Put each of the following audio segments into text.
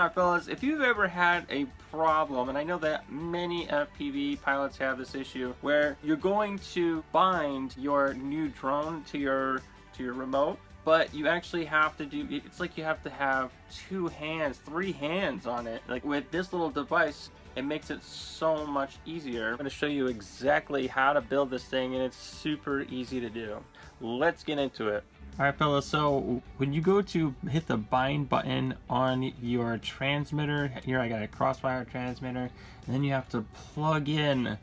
Now, fellas, if you've ever had a problem, and I know that many FPV pilots have this issue, where you're going to bind your new drone to your remote, but you actually have to do, it's like you have to have 2 hands, 3 hands on it. Like with this little device, it makes it so much easier. I'm going to show you exactly how to build this thing, and it's super easy to do. Let's get into it. Alright fellas, so when you go to hit the bind button on your transmitter, here I got a Crossfire transmitter, and then you have to plug in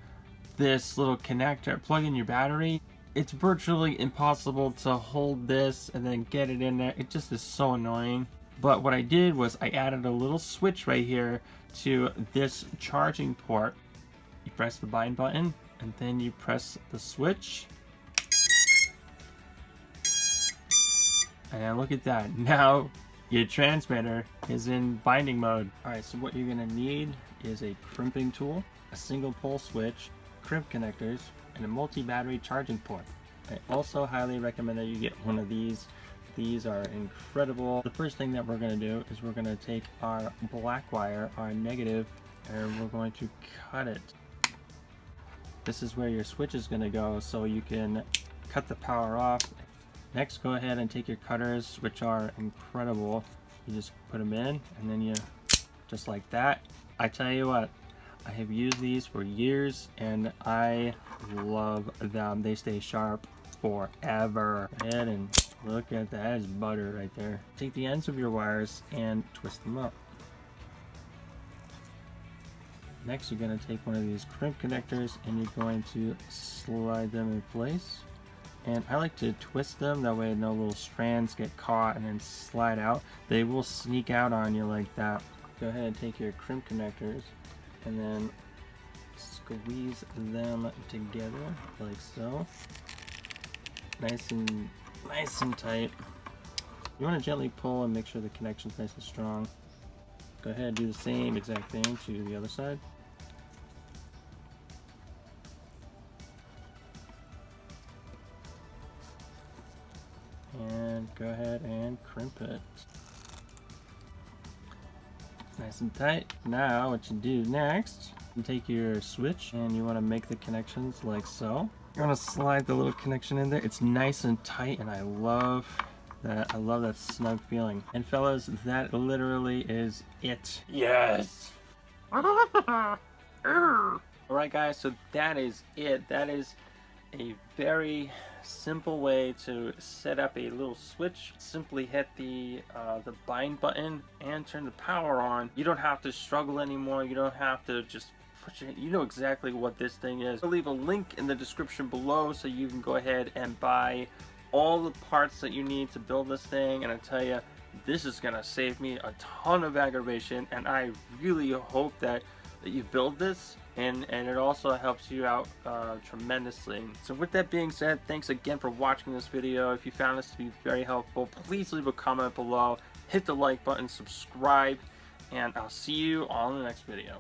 this little connector, plug in your battery. It's virtually impossible to hold this and then get it in there. It just is so annoying. But what I did was I added a little switch right here to this charging port. You press the bind button and then you press the switch. And look at that, now your transmitter is in binding mode. Alright, so what you're going to need is a crimping tool, a single pole switch, crimp connectors, and a multi-battery charging port. I also highly recommend that you get one of these. These are incredible. The first thing that we're going to do is we're going to take our black wire, our negative, and we're going to cut it. This is where your switch is going to go, so you can cut the power off. Next, go ahead and take your cutters, which are incredible. You just put them in, and then you, just like that. I tell you what, I have used these for years, and I love them. They stay sharp forever. Go ahead and look at that, that is butter right there. Take the ends of your wires and twist them up. Next, you're going to take one of these crimp connectors, and you're going to slide them in place. And I like to twist them, that way no little strands get caught and then slide out. They will sneak out on you like that. Go ahead and take your crimp connectors and then squeeze them together like so. Nice and tight. You want to gently pull and make sure the connection's nice and strong. Go ahead and do the same exact thing to the other side. And go ahead and crimp it. Nice and tight. Now what you do next, you take your switch and you want to make the connections like so. You want to slide the little connection in there. It's nice and tight, and I love that. I love that snug feeling. And fellas, that literally is it. Yes! Alright guys, so that is it. That is a very simple way to set up a little switch. Simply hit the bind button and turn the power on. You don't have to struggle anymore. You don't have to just push it. You know exactly what this thing is. I'll leave a link in the description below so you can go ahead and buy all the parts that you need to build this thing. And I tell you, this is gonna save me a ton of aggravation, and I really hope that you build this, and it also helps you out tremendously. So with that being said, thanks again for watching this video. If you found this to be very helpful, please leave a comment below, hit the like button, subscribe, and I'll see you on the next video.